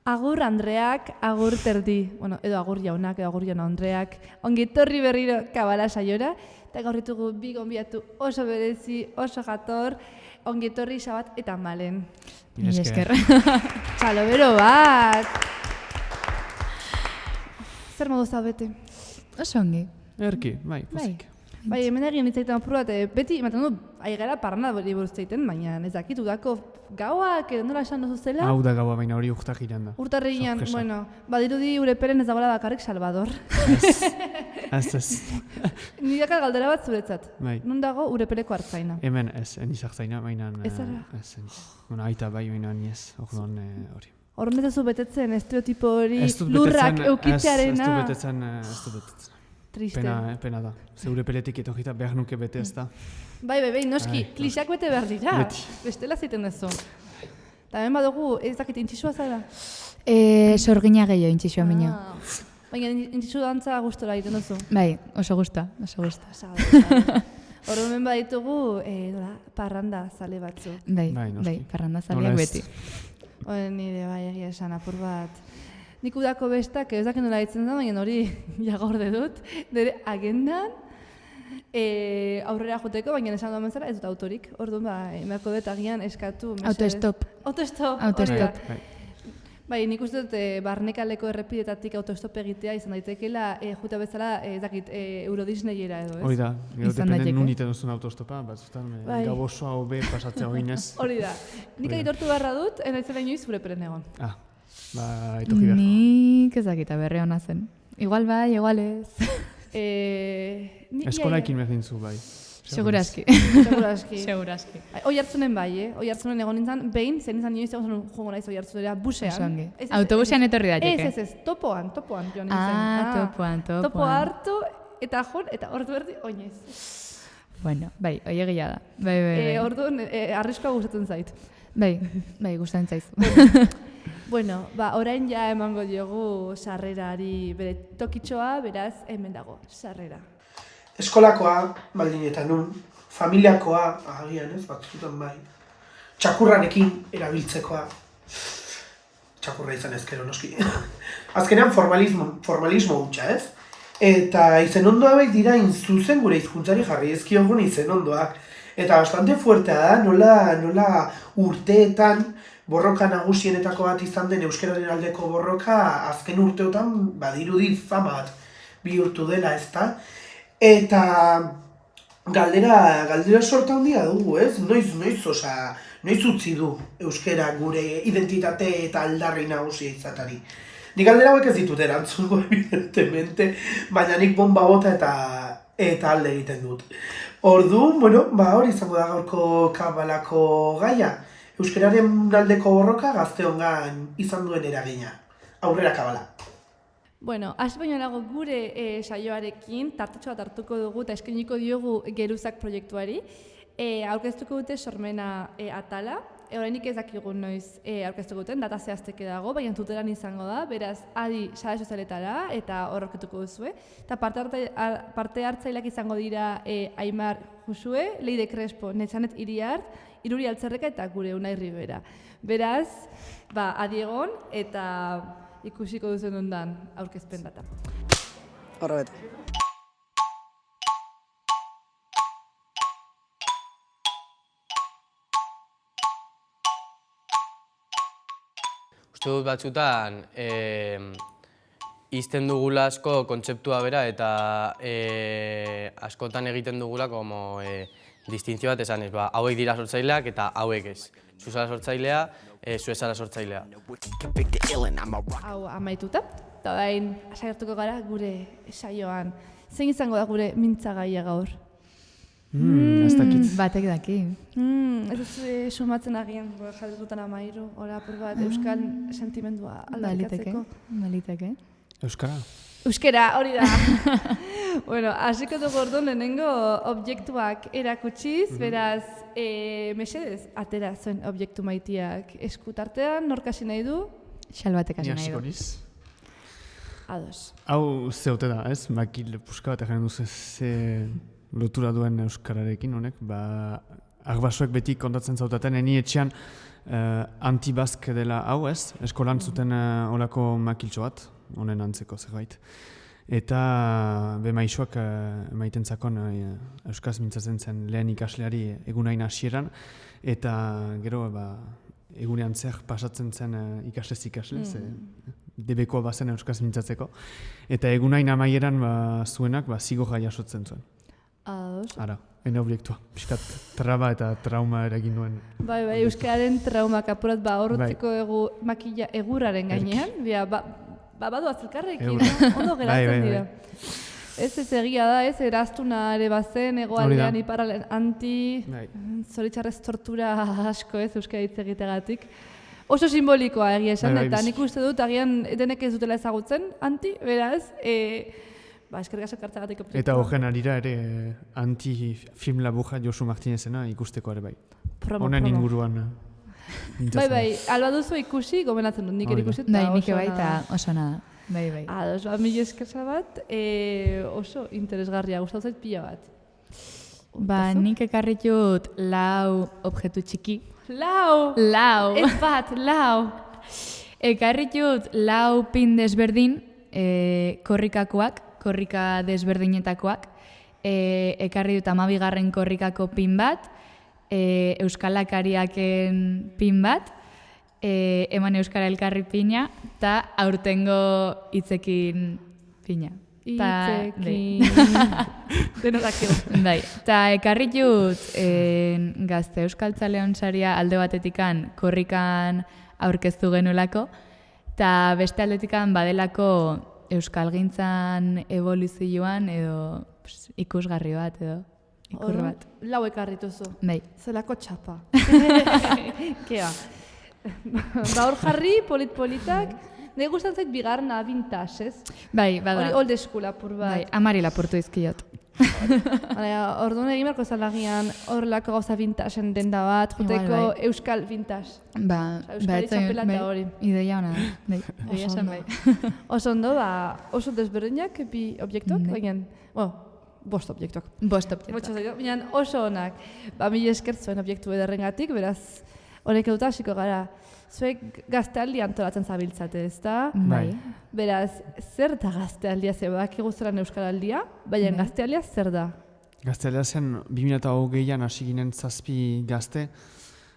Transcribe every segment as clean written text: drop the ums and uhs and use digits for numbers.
Agur Andreak, agur terdi, bueno, edo agur jaunak, edo agur jauna Andreak, ongi etorri berriro kabala saiora, eta gaur ditugu bi gonbidatu oso berezi, oso jator, ongi etorri Xabat eta Malen. Mila esker. Txalo bero bat! Zer modu zaudete? Oso ongi. Erki, bai, pozik. Bai, hemen egin ditzaiten apur bat, beti ematen du, aigara parranda buruz zaiten, baina ez dakit, udako gauak, edo nola esan duzu zela? Hau da gaua, baina hori urtak iran da. Urtarrian, bueno, badirudi Urepelen ez dagoela bakarrik Salvador. Ez. Nidaka galdera bat zuretzat. Bai. Nun dago Urepeleko hartzaina? Hemen ez, enizak zaina, baina... Ez zara? Ez, bueno, aita bai, baina ez, orduan hori. Horren ez duzu betetzen, estereotipo hori, Ez dut lurrak betetzen, eukitzearena. Ez dut betetzen. Triste. Pena da. Ze Urepeletik etorrita behar nuke bete ez da. Bai, noski, Ai, klixak bete behar dira. Beti. Bestela zeiten duzu. Eta hemen badugu, ez dakit, intxisua zara? Sorgina gehiago intxixua minio. Baina intxisu dantza gustora egiten duzu. Bai, oso gusta. Horren hemen baditugu, parranda zale batzu. Bai, noski. parranda zaleak beti. Horren nire bai egia esan apur bat. Nik udako bestak, ez dakit nola ditzen da, baina hori jagorde dut. Nire agendan aurrera joteko, baina esan duan bezala ez dut autorik. Orduan, emeako dut agian eskatu. Autostop. Autostop. Bai, nik uste dut barnekaleko errepidetatik autostop egitea izan daitekeela, juta bezala, ez dakit, Euro Disneyera edo, ez? Hori da, gero Izan dependen daiteke. nun iten duzun autostopa, batzutan gau osoa hobe pasatzea oinez. Hori da. Nik aitortu beharra dut, enaitzela inoiz Urepelen egon. Etorri behar. Nik ez dakita berre hona zen. Igual bai, igual ez. Eskolaikin berdin zu, bai. Segurazki. Segurazki. Oi hartzunen bai, oi hartzunen egon nintzen, behin, zen izan inoiz egon jongo naiz oi hartzunera, busean. Oso ongi. Autobusean etorri daiteke. Ez, topoan joan nintzen. Topoan. Topo hartu, eta ordu berdi, oinez. Bueno, bai, hoi egia da. Bai. Orduan, arriskoa gustatzen zait. Bai, gustatzen zaiz. Bueno, orain ja emango diogu sarrerari bere tokitxoa, beraz, hemen dago, sarrera. Eskolakoa, baldin eta nun, familiakoa, agian ez, batzutan bai, txakurrarekin erabiltzekoa, txakurra izan ezkero noski, azkenean formalismo hutsa ez, eta izenondoa bai dira zuzen gure hizkuntzari jarri ezkiogun izenondoak, eta bastante fuertea da, nola urteetan borroka nagusienetako bat izan den euskararen aldeko borroka azken urteotan badirudi fama bat bihurtu dela ezta. Eta galdera sorta handia dugu, ez? Noiz utzi du euskara gure identitate eta aldarri nagusia izatari. Nik galdera hauek ez ditut erantzungo, evidentemente, baina nik bomba bota eta alde egiten dut. Orduan, hori izango da gaurko kabalako gaia. Euskararen aldeko borroka gazteongan izan duen eragina. Aurrera kabala. Bueno, hasi baino nago gure saioarekin, tartetxo bat hartuko dugu eta eskainiko diogu Geruzak proiektuari. Aurkeztuko dute sormena atala, orainik ez dakigu noiz aurkeztuko duten, data zehazteke dago, baina tuteran izango da, beraz, adi sare sozialetara eta hor aurkituko duzue. Eta parte hartzaileak izango dira Aimar Josue, Leide Crespo, Netxanet Iriart, Iruri Altzerreka eta gure Unai Ribera. Beraz, adi egon eta ikusiko duzen ondan aurkezpen data. Horra bete. Uste dut batzutan izten dugula asko kontzeptua bera eta askotan egiten dugula distintzio bat esanez, hauek dira sortzaileak eta hauek ez. Zu zara sortzailea, zu ez zara sortzailea. Hau amaituta, eta orain saiatuko gara gure saioan. Zein izango da gure mintzagaia gaur? Ez dakit. Batek daki. Ez ez sumatzen agian, jaldutan amairu, hori apur bat euskal sentimendua aldarrikatzeko. Baliteke. Euskara? Euskara, hori da. Bueno, hasiko dugu orduan lehenengo objektuak erakutsiz, beraz, mesedez, atera zuen objektu maitiak eskutartean, nork hasi nahi du? Xalbatek hasi nahi Ni du. hasiko niz. Ados. Hau zeote da, ez? Makil puska bat egin duzu ze lotura duen euskararekin, honek, arbasoek beti kontatzen zautaten, eni etxean antibazk dela hau ez, eskolan zuten olako makiltxo bat, honen antzeko zerbait. Eta maisuak emaiten zakon euskaz mintzatzen zen lehen ikasleari egunain hasieran, eta gero egunean zer pasatzen zen ikaslez ikasle, debekoa bazen euskaz mintzatzeko. Eta egunain amaieran zuenak zigorra jasotzen zuen. Ara, ene obiektua. Piskat traba eta trauma eragin nuen. Bai, euskararen traumak apurat horretzeko makila egurraren gainean. Badu azilkarrekin, ondo geratzen dira. Ez egia da, eraztuna ere bazen, egoaldean iparralen zoritxarrez tortura asko euskara hitz egitegatik. Oso simbolikoa egia esan, eta nik uste dut agian denek ez dutela ezagutzen, beraz, eskerrik asko kartzagatik optik. Eta horren arira ere anti-film laburra Josu Martinezena ikusteko ere bai. Honen inguruan. Bai, alba duzu ikusi, gomenatzen dut, nik ikusi. Bai, nik bai eta oso nada. Bai. Ados, mila eskertza bat, oso interesgarria, gustatu zait pila bat. Nik ekarritut 4 objektu txiki. 4! Ez bat, 4! Ekarritut 4 pin desberdin, korrika desberdinetakoak. Ekarri dut 12. korrikako pin bat, Euskalakariaken pin bat, eman Euskara Elkarri pina, eta aurtengo hitzekin pina. Hitzekin. Denotak jo. Bai, eta ekarritut Gazte Euskaltzaleon saria alde batetikan korrikan aurkeztu genuelako, eta beste aldetikan badelako Euskalgintzan evoluzioan edo ikusgarri bat edo ikur bat. 4 ekarrituzu. Bai. Zelako txapa. Kea. Hor jarri, polit-politak. Nahi gustan zait bigarna vintage, ez? Bai, bada. Hori old school apur bat. Bai, amari lapurtu izkiot. Orduan egin beharko zalagian horrelako gauza vintagen denda bat, juteko euskal vintage. Euskal itxapela eta hori. Ideia hona da. Egia esan bai. Oso ondo, oso desberdinak bi obiektuak, baina, 5 obiektuak. 5 obiektuak. Baina oso onak. Mila esker zuen obiektu ederrengatik, beraz, honek eduta hasiko gara. Zuek gaztealdi antolatzen zabiltzate, ez da? Bai. Beraz, zer da gaztealdia? Zebak eguzteran euskaraldia, baina gaztealdia zer da? Gaztealdia zen 2020an hasi ginen 7 gazte,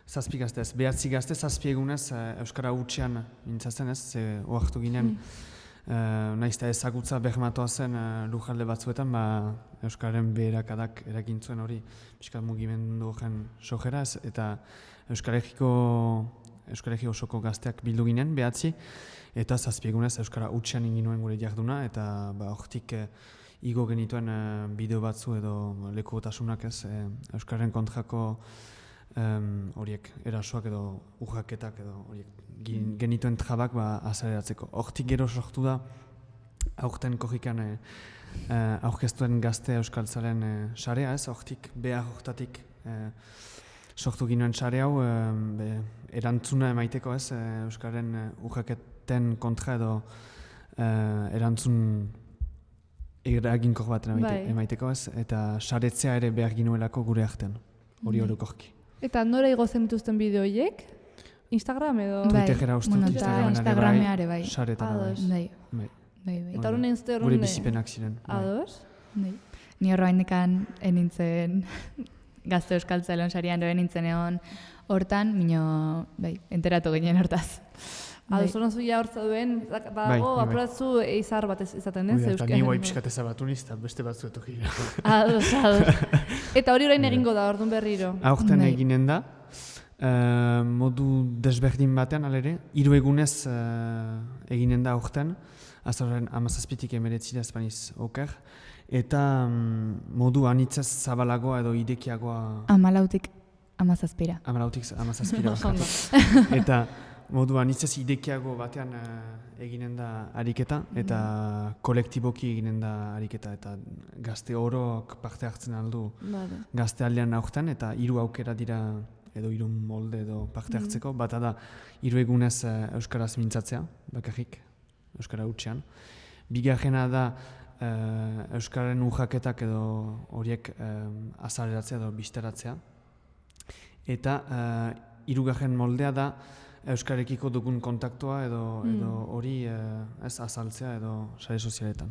7 gazte ez, 9 gazte 7 egunez euskara hutsean mintzatzen ez, oartu ginen. Naiz eta ezagutza bermatoa zen lujalde batzuetan, euskararen beherakadak erakintzuen hori pixkat mugimendu horren sojera ez, eta Euskaregi osoko gazteak bildu ginen, 9, eta 7 egunez Euskara hutsean inginuen gure jarduna, eta hortik igo genituen bideo batzu edo lekutasunak ez, Euskararen kontrako horiek erasoak edo urraketak edo horiek genituen trabak azaleratzeko. Hortik gero sortu da, aurten korrikan aurkeztuen gazte euskaltzaren sarea ez, hortik behar hortatik sortu ginoen sare hau erantzuna emaiteko ez, Euskaren urraketen kontra edo erantzun eraginkor bat emaiteko ez, eta saretzea ere behar ginuelako gure artean, hori orokorki. Eta nora igozen dituzten bideoiek? Instagram edo? Twitterera uste dut, Instagrameare bai. Saretara bai. Eta horren egin zute gure bizipenak ziren. Ados? Ni horro haindekan enintzen Gazte Euskaltzaleon sarian doen nintzen egon hortan, mino, enteratu ginen hortaz. Ados, hori zuia hortza duen, bago, apuratzu izar bat izaten ez, Euskal. Eta ni guai pixkat ezabatu niz, eta beste batzuetu gira. Ados. Eta hori orain egingo da, orduan berriro. Aurten eginen da, modu desberdin batean, alere, 3 egunez eginen da aurten, azaren 17-tik 19 espaniz oker, eta modu anitzez zabalagoa edo idekiagoa... 14-tik 17. 14-tik 17. Eta modu anitzez idekiago batean eginen da ariketa, eta kolektiboki eginen da ariketa, eta gazte orok parte hartzen aldu gazte aldean aurten, eta 3 aukera dira, edo 3 molde edo parte hartzeko, bata da 3 egunez euskaraz mintzatzea, bakarrik, euskara hutsean. Bigarrena da Euskararen urraketak edo horiek azaleratzea edo bisteratzea. Eta hirugarren moldea da euskarekiko dugun kontaktua edo hori ez azaltzea edo sare sozialetan.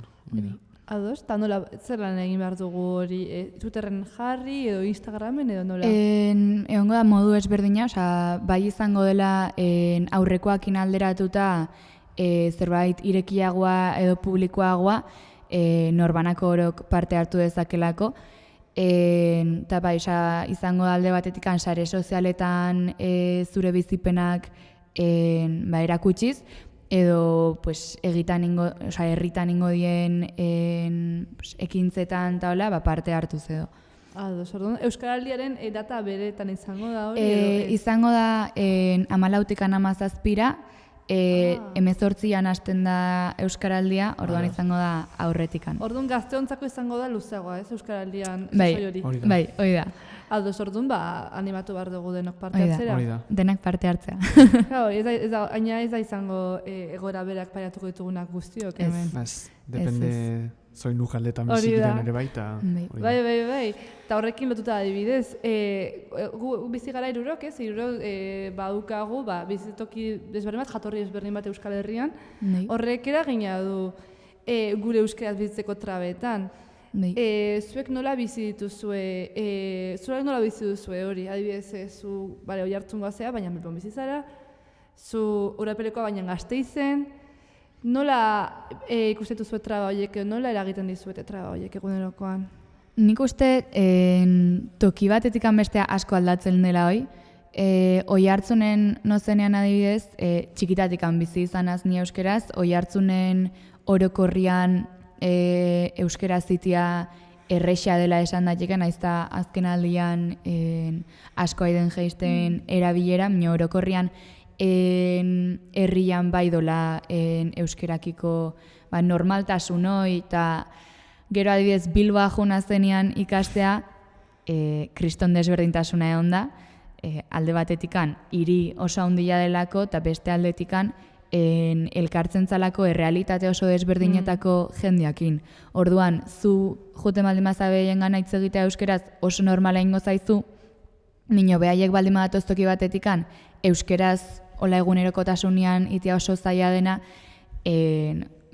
Ados, eta nola, zer lan egin behar dugu hori, Twitterren jarri edo Instagramen edo nola? Egongo da modu ezberdina, bai izango dela aurrekoakin alderatuta zerbait irekiagoa edo publikoagoa, norbanako orok parte hartu dezakelako, eta bai, izango da alde batetik sare sozialetan zure bizipenak erakutsiz, edo herritan ingo dien ekintzetan eta hola, parte hartuz edo. Ados, orduan, Euskaraldiaren data beretan izango da hori? Izango da 14-tik 17-ra, 18an hasten da Euskaraldia, orduan izango da aurretikan. Orduan, gazteontzako izango da luzeagoa, ez, Euskaraldian sasoi hori? Bai, hori da. Ados, orduan, animatu behar dugu denok parte hartzera? Hori da. Denak parte hartzea. Aina ez da izango egoera berak pariatuko ditugunak guztiok, hemen? Ez, depende zoin lujaletan bizikiren ere baita. Bai. Eta horrekin lotuta adibidez, gu bizi gara hirurok, ez? Hirurok badukagu, bizitoki desberdin bat, jatorri desberdin bat Euskal Herrian. Horrek eragina du gure euskaraz bizitzeko trabetan. Zuek nola bizi dituzue, zuek nola bizi duzue hori, adibidez, zu Oiartzungoa zea, baina Bilbon bizi zara, zu Urepelekoa baina Gasteizen, nola ikusten duzue traba horiek, nola eragiten dizuete traba horiek egunerokoan? Nik uste toki batetik bestea asko aldatzen dela hoi. Oiartzunen nozenean adibidez, txikitatik bizi izanaz ni euskeraz, Oiartzunen orokorrian euskera zitia erresa dela esan daiteke, naiz eta azken aldian asko aiden jeisten erabilera, mino orokorrian herrian bai dola euskerakiko normaltasun hoi, eta gero adibidez Bilboa juna zenean ikastea, kriston desberdintasuna egon da, alde batetikan hiri oso handia delako, eta beste aldetikan elkartzen zalako errealitate oso desberdinetako jendeakin. Orduan, zu joten baldin bazabeien gana hitz egitea euskeraz oso normala ingo zaizu, mino behaiek baldin badatoz toki batetikan euskeraz hola egunerokotasunean itea oso zaila dena,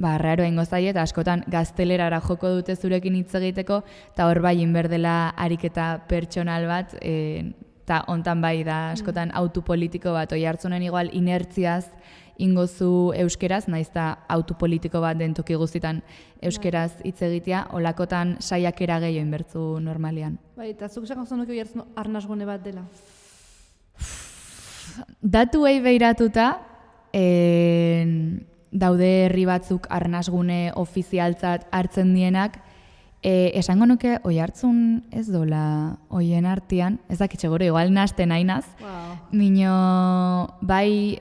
raro ingo zaie, eta askotan gaztelerara joko dute zurekin hitz egiteko, eta hor bai inberdela ariketa pertsonal bat, eta hontan bai da askotan autopolitiko bat, Oiartzunen igual inertziaz ingozu euskeraz, naiz eta autopolitiko bat den toki guztitan euskeraz hitz egitea, holakotan saiakera gehiago inbertzu normalean. Bai, eta zuk esan gauza nuke Oiartzun arnasgune bat dela? Datuei behiratuta, daude herri batzuk arnasgune ofizialtzat hartzen dienak, esango nuke Oiartzun ez dola hoien artean, ez dakitxe gero, igual nahasten hainaz, mino bai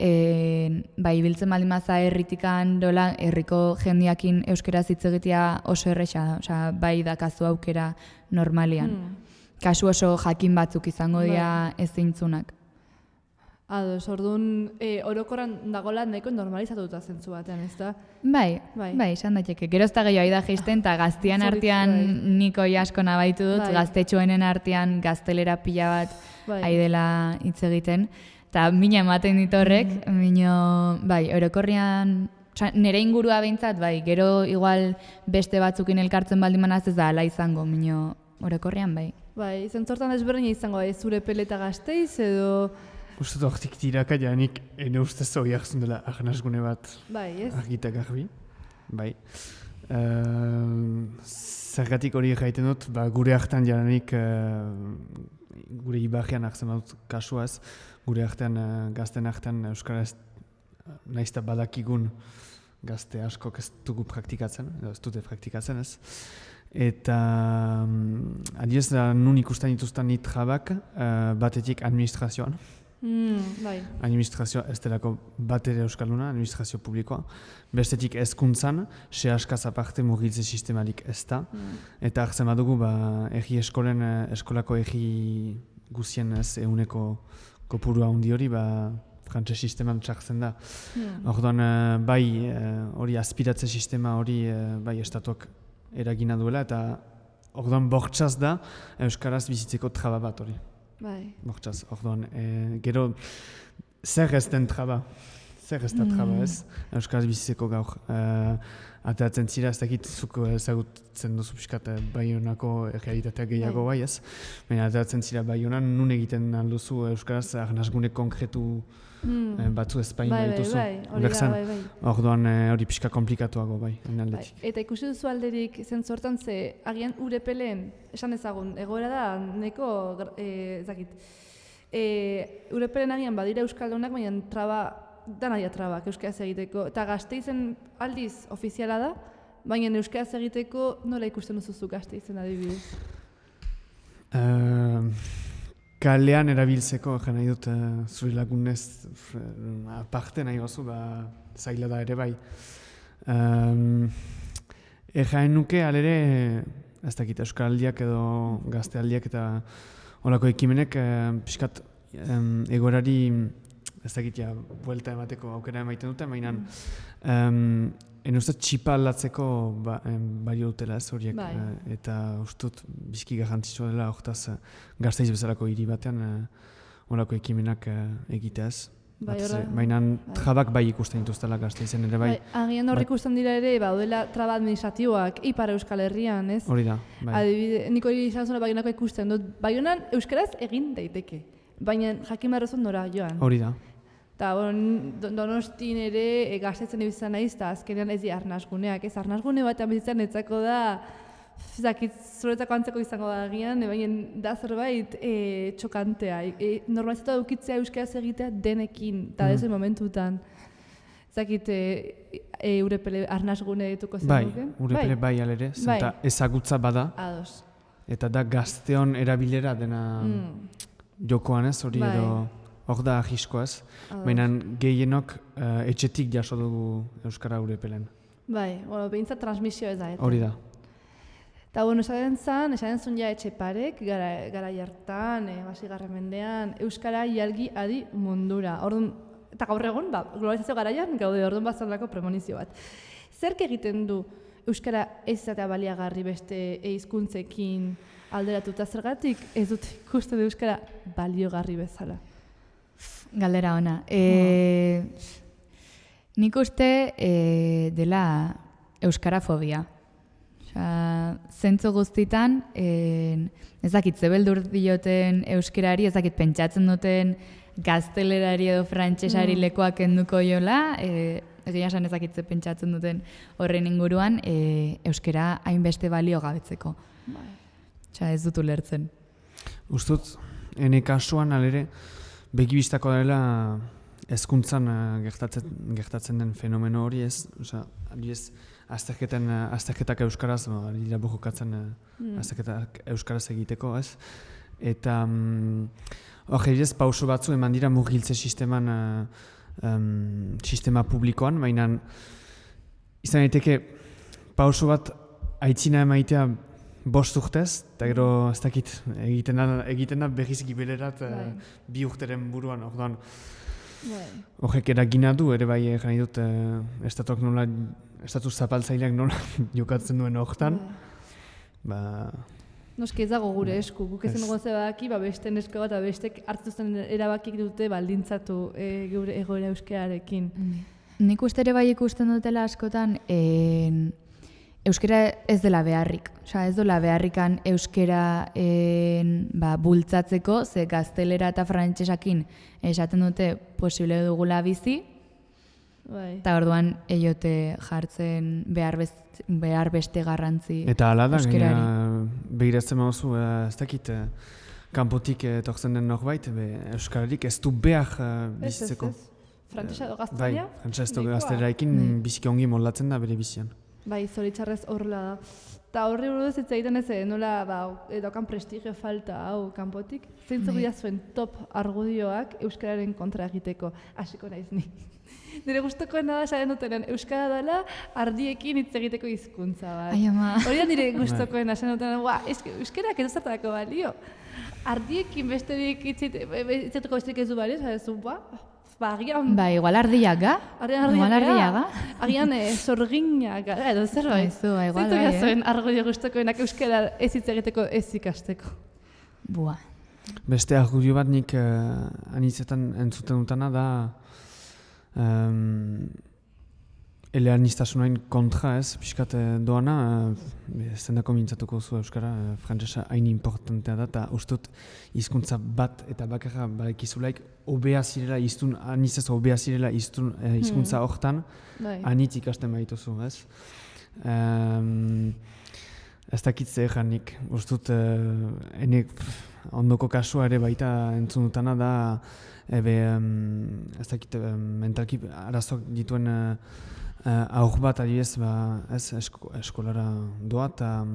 biltzen baldin maza herritikan dola herriko jendiakin euskeraz hitz egitea oso erresa, bai dakazu aukera normalian. Kasu oso jakin batzuk izango dira ezintzunak. Ados, orduan orokorran dagoela nahiko normalizatuta zentzu batean, ez da? Bai, esan daiteke. Gero ez da gehiago da jeisten, eta gaztian artean niko asko nabaitu dut, gaztetxoenen artean gaztelera pila bat aidela hitz egiten. Eta mina ematen dit horrek, orokorrian, nire ingurua behintzat, gero igual beste batzukin elkartzen baldin manaz ez da ala izango, mino orokorrian bai. Bai, zentzortan desberdina izango, Urepele eta Gasteiz edo... Uste hortik tiraka janik ene ustez Oiartzun dela arnasgune bat argita garbi. Bai. Zergatik hori egiten dut, gure hartan jaranik, gure ibarrian hartzen dut kasuaz, gure hartan, gazten hartan euskaraz naizta badakigun gazte askok ez dugu praktikatzen, edo ez dute praktikatzen ez. Eta adiez nun ikusten dituzten nitrabak batetik administrazioan. Administrazioa ez delako bat ere euskalduna, administrazio publikoa. Bestetik hezkuntzan, sehaskaz aparte mugitze sistemarik ez da. Eta hartzen badugu, erri eskolako erri guzien ez eguneko kopurua handi hori, frantses sisteman txartzen da. Orduan, hori aspiratze sistema hori bai estatuak eragina duela, eta orduan bortxaz da euskaraz bizitzeko traba bat hori. Bai. Bortxaz, orduan, gero, zer ez den traba? Zer ez da traba ez? Euskaraz bizitzeko gaur. Ateratzen zira, ez dakit zuko ezagutzen duzu pixkat Baionako realitatea gehiago bai ez. Baina ateratzen zira Baionan, nun egiten alduzu Euskaraz arnasgune konkretu batzu ezpain dituzu. Bai. Orduan hori pixka komplikatuago bai, aldetik. Eta ikusi duzu alderik zentzu hortan ze, agian Urepelen, esan ezagun, egoera da, neko, ezakit, Urepelen agian badira Euskaldunak, baina danaia trabak euskaraz egiteko. Eta Gasteizen aldiz ofiziala da, baina euskaraz egiteko nola ikusten duzuzu Gasteizen adibidez? Kalean erabiltzeko, nahi dut zure lagunez aparte nahi gozu, zaila da ere bai. Jaen nuke alere, ez dakit euskaraldiak edo gaztealdiak eta holako ekimenek pixkat egoerari ez dakit buelta emateko aukera emaiten dute, baina uste txipa aldatzeko balio dutela ez horiek. Eta ustut bizki garrantzitsua dela hortaz Gasteiz bezalako hiri batean horako ekimenak egiteaz. Baina trabak bai ikusten dituztela Gasteizen ere bai. Agian hor ikusten dira ere, daudela traba administratiboak Ipar Euskal Herrian, ez? Hori da, bai. Adibide, nik hori izan zuen Baionako ikusten dut. Baionan euskaraz egin daiteke, baina jakin barrezun nora joan. Hori da. Eta Donostin ere Gasteizen ibizan naiz, eta azkenean ez di arnasguneak, ez arnasgune batean bizitzan netzako da, zakit zuretzako antzeko izango da agian, baina da zerbait txokantea. Normalizatu dukitzea euskaraz egitea denekin, eta ez momentutan. Zakit Urepele arnasgune dituko zenuke? Bai, Urepele bai alere, zenta ezagutza bada. Ados. Eta da gazteon erabilera dena jokoan ez, hori edo hor da ahiskoaz. Baina gehienok etxetik jaso dugu Euskara Urepelen. Bai, behintzat transmisio ez da. Hori da. Eta, esaten zuen ja Etxeparek, gara jartan, basigarren mendean, Euskara jalgi adi mundura. Eta gaur egun, globalizazio garaian, gaude orduan bazalako premonizio bat. Zerk egiten du Euskara ez izatea baliagarri beste hizkuntzekin alderatuta zergatik, ez dut ikusten Euskara baliogarri bezala? Galdera ona. Nik uste dela euskarafobia. Zentzu guztitan, ez dakit zebeldur dioten euskarari, ez dakit pentsatzen duten gaztelerari edo frantsesari lekoak enduko jola, egia esan ez dakit pentsatzen duten horren inguruan, euskara hainbeste balio gabetzeko. Ez dut ulertzen. Ustut, ene kasuan alere, begibistako dela hezkuntzan gertatzen den fenomeno hori ez, azterketak euskaraz, dira burukatzen azterketak euskaraz egiteko, ez? Eta hori ez pauso batzu eman dira murgiltze sistema publikoan, baina izan daiteke pauso bat aitzina emaitea 5 urtez, eta gero ez dakit egiten da berriz gibelerat 2 urteren buruan, orduan. Horrek eragina du, ere bai nahi dut estatu zapaltzaileak nola jokatzen duen horretan. Noski ez dago gure esku, guk ezen dugu zebaki, beste nesko bat, bestek hartuzten erabakik dute baldintzatu gure egoera euskararekin. Nik uste ere bai ikusten dutela askotan, euskara ez dela beharrik. Ez dela beharrikan euskara bultzatzeko, ze gaztelera eta frantsesakin esaten dute posible dugula bizi, eta orduan eiote jartzen behar beste garrantzi euskarari. Eta hala da, begiratzen mauzu, ez dakit, kanpotik etortzen den norbait, euskararik ez du behar bizitzeko. Frantsesa edo gaztelera? Bai, frantsesa edo gaztelerarekin biziki ongi moldatzen da bere bizian. Bai, zoritxarrez horrela da. Eta horri buruz ez egiten ez, nola daukan prestigio falta hau kanpotik. Zeintzuk dira zuen top argudioak euskararen kontra egiteko, hasiko naiz ni. Nire gustukoena da esaten dutenen, euskara dela ardiekin hitz egiteko hizkuntza bat. Ai ama. Hori da nire gustukoena esaten dutenen, euskarak ez zertarako balio. Ardiekin besterik hitzeteko besterik ez du balio, esaten du, agian... igual ardiak ga? Agian zorginak ga, edo zerbait. Igual bai, zuen argudio gustukoenak euskara ez hitz egiteko ez ikasteko. Beste argudio bat nik anitzetan entzuten dutana da eleaniztasunain kontra ez, pixkat doana, ez dendako mintzatuko zu euskara, frantsesa hain importantea da, eta ustut hizkuntza bat eta bakarra badakizulaik hobea zirela iztun, anitzez hobea zirela iztun hizkuntza hortan, anitz ikasten baituzu, ez? Ez dakit zer nik, ustut enek ondoko kasua ere baita entzun dutana da, ez dakit mentalki arazoak dituen aur bat adibidez, ez eskolara doa eta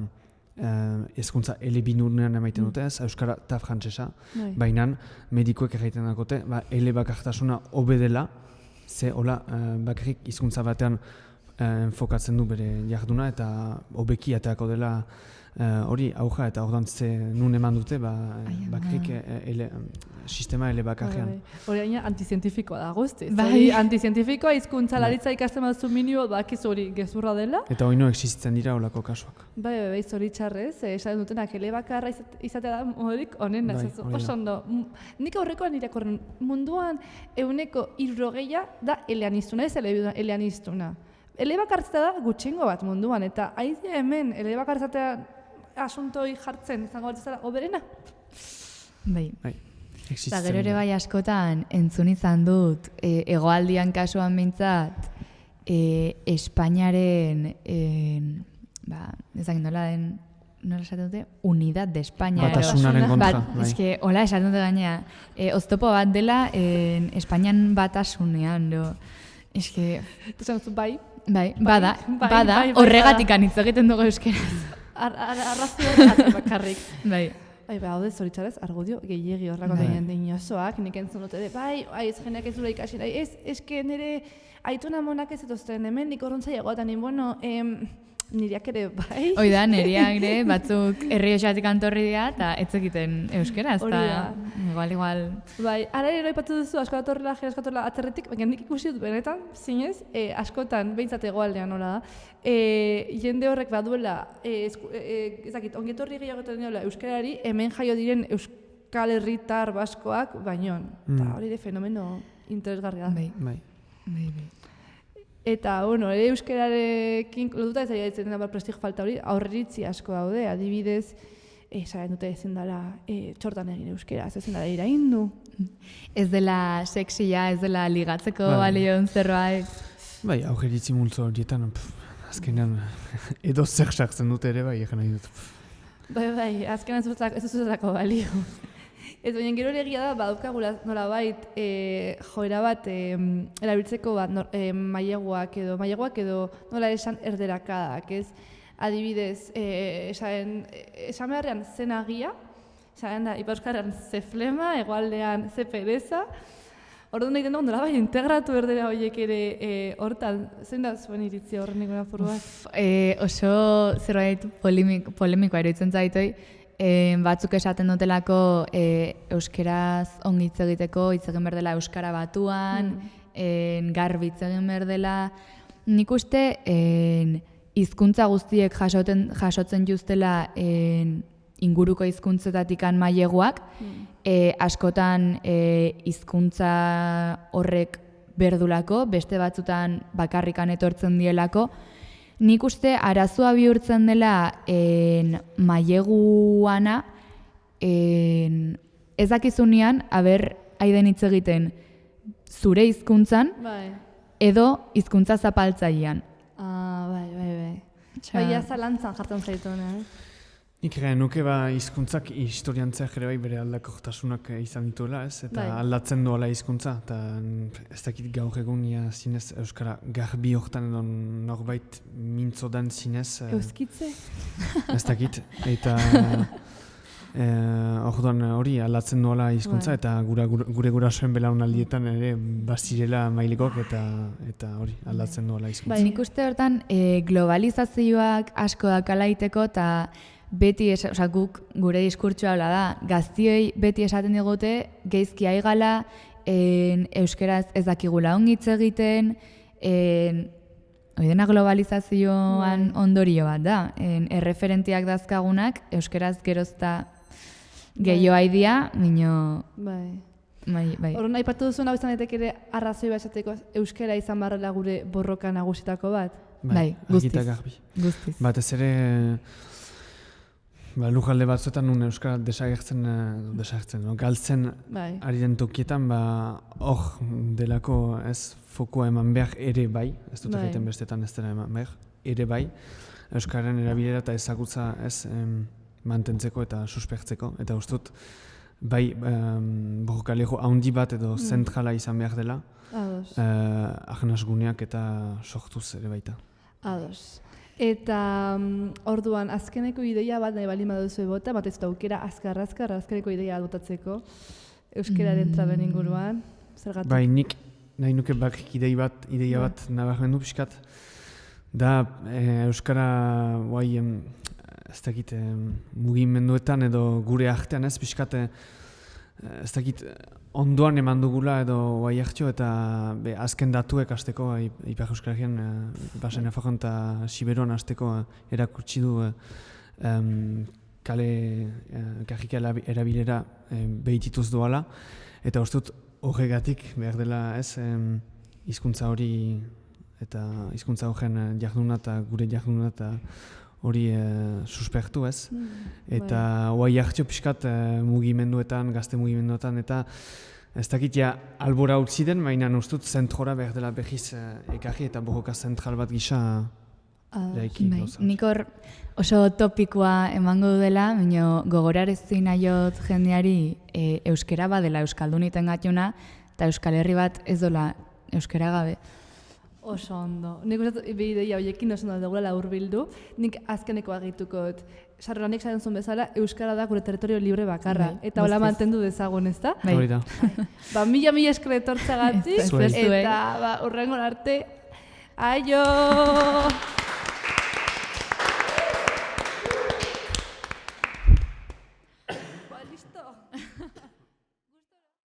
hezkuntza elebinurnean emaiten dute ez, euskara eta frantsesa, baina medikoek egiten dakote, ele bakartasuna hobe dela, ze hola bakarrik hizkuntza batean enfokatzen du bere jarduna eta hobeki ateako dela hori auja eta orduan ze nun eman dute bakarrik sistema ele bakarrean. Hori aina antizientifikoa da guztiz. Bai. Antizientifikoa hizkuntza laritza ikasten baduzu minimo bakiz hori gezurra dela. Eta hori no existitzen dira holako kasuak. Bai, zoritxarrez, esaten dutenak ele bakarra izatea da modurik onena. Oso ondo. Nik aurrekoan irakorren munduan 60% da eleaniztuna, ez eleaniztuna. Elebakartzea da gutxingo bat munduan, eta haidea hemen elebakartzatea asuntoi jartzen izango bat zara oberena. Bai. Eta gero ere bai askotan entzun izan dut, hegoaldian kasuan mintzat, Espainiaren, ezagin nola esaten dute, Unidad de España. Batasunaren kontra. Eske, hola esaten dute gainea, oztopo bat dela Espainian batasunean, eske... Bai, bada, horregatik hitz egiten dugu euskeraz. Arrazio bakarrik. Bai, haude zoritxarez, argudio gehiegi horrako den osoak, nik entzun dute, ez jeneak ez dura ikasi, ez nire aituna monak ez etozten, hemen nik horrontzaiagoa, eta niriak ere, bai. Oida, niriak ere, batzuk Errioxatik antorri dira, eta ez egiten euskeraz, eta igual. Bai, ara ere aipatu duzu, askotatorrela atzerretik, baina nik ikusi dut benetan, zinez, askotan, behintzat hegoaldean nola da, jende horrek baduela, ongetorri gehiagoten diola euskarari, hemen jaio diren euskal herritar baskoak, baino. Eta hori de fenomeno interesgarria. Bai. Eta, euskararekin lotuta ez ari ditzen da prestigio falta hori, aurreritzi asko daude, adibidez, esaten dute ezin dela txortan egin euskaraz, ezin dela iraindu. Ez dela sexia, ez dela ligatzeko balion zerbait. Bai, aurreritzi multzo horietan, azkenean edo zer sartzen dute ere bai, egin nahi dut. Bai, azkenean ez duzutako balio. Ez baina gero egia da, badaukagula nolabait joera bat erabiltzeko maileguak edo nola esan erderakadak, ez? Adibidez, esan beharrean zen agia, esan da, Ipar Euskarrian ze flema, hegoaldean ze pereza, orduan egiten dugu nolabait integratu erdera horiek ere hortan, zein da zuen iritzi horren ikuna furu bat? Oso zerbait polemikoa eruditzen zaitoi, batzuk esaten dutelako euskeraz ongi hitz egiteko, hitz egin behar dela euskara batuan, garbi hitz egin behar dela. Nik uste hizkuntza guztiek jasotzen justela inguruko hizkuntzetatik maileguak, askotan hizkuntza horrek berdulako, beste batzutan bakarrikan etortzen dielako. Nik uste arazoa bihurtzen dela maileguana ez dakizunean haiden hitz egiten zure hizkuntzan edo hizkuntza zapaltzailean. Bai. Baina zalantzan jartzen zaituen, Nik nuke hizkuntzak historiantzeak ere bai bere aldakortasunak izan dituela, ez? Eta aldatzen doala hizkuntza, eta ez dakit gaur egun zinez euskara garbi hortan edo norbait mintzo den zinez. Euskitze? Ez dakit, eta orduan hori aldatzen doala hizkuntza, eta gure gurasoen belaunaldietan ere bazirela mailegok eta hori aldatzen doala hizkuntza. Nik uste hortan globalizazioak asko dakalaiteko eta beti, guk gure diskurtsoa habla da, gaztioi beti esaten digute, geizki aigala, euskeraz ez dakigula ongi hitz egiten, dena globalizazioan ondorio bat da, erreferentiak dazkagunak, euskeraz gerozta Gehiago haidia, minio... Bai. Bai. Horren aipatu duzuen hau izan daiteke ere arrazoi bat esateko euskara izan barrela gure borroka nagusitako bat. Bai, guztiz. argi eta garbi. Guztiz. Batez ere, lujalde batzuetan nun euskara desagertzen, galtzen Bai. ari den tokietan, hor delako ez fokua eman behar ere bai, ez dut Bai. egiten bestetan ez dela eman behar, ere bai, euskararen erabilera eta ezagutza ez mantentzeko eta suspertzeko, eta ustut bai borrokalego handi bat edo zentrala izan behar dela, Ados. ahnasguneak eta sortuz ere baita. Ados. Eta orduan, azkeneko ideia bat nahi baldin baduzu bota, bat ez da aukera azkeneko ideia botatzeko euskararen traben inguruan. Zergatik? Bai, nik nahi nuke bakrik ideia bat nabarmendu pixkat, da euskara guai ez dakit mugimenduetan edo gure artean ez pixkat ez dakit ondoan eman dugula edo guai hartio eta azken datuek hasteko Ipar Euskal Basen Nafarroan eta Siberuan hasteko erakutsi du kale karrika erabilera behitituz doala eta ustut horregatik behar dela ez hizkuntza hori eta hizkuntza horren jarduna eta gure jarduna eta hori suspertu ez. Eta guai hartio pixkat mugimenduetan, gazte mugimenduetan eta ez dakit albora utzi den, baina ustut zentrora behar dela behiz ekarri eta borroka zentral bat gisa eraiki. Nik hor oso topikoa emango dela, baina gogorarezi nahiot jendeari euskera badela euskalduniten gatuna eta Euskal Herri bat ez dola euskera gabe. Oso ondo. Nik uste ideia horiekin oso ondo dugula hurbildu. Nik azkeneko agituko dut. Sarroranik esaten zuen bezala, euskara da gure territorio libre bakarra. Eta hola mantendu dezagun, ezta? Hori da. Mila esker etortzagatik. Zuei. Eta hurrengo arte, aio!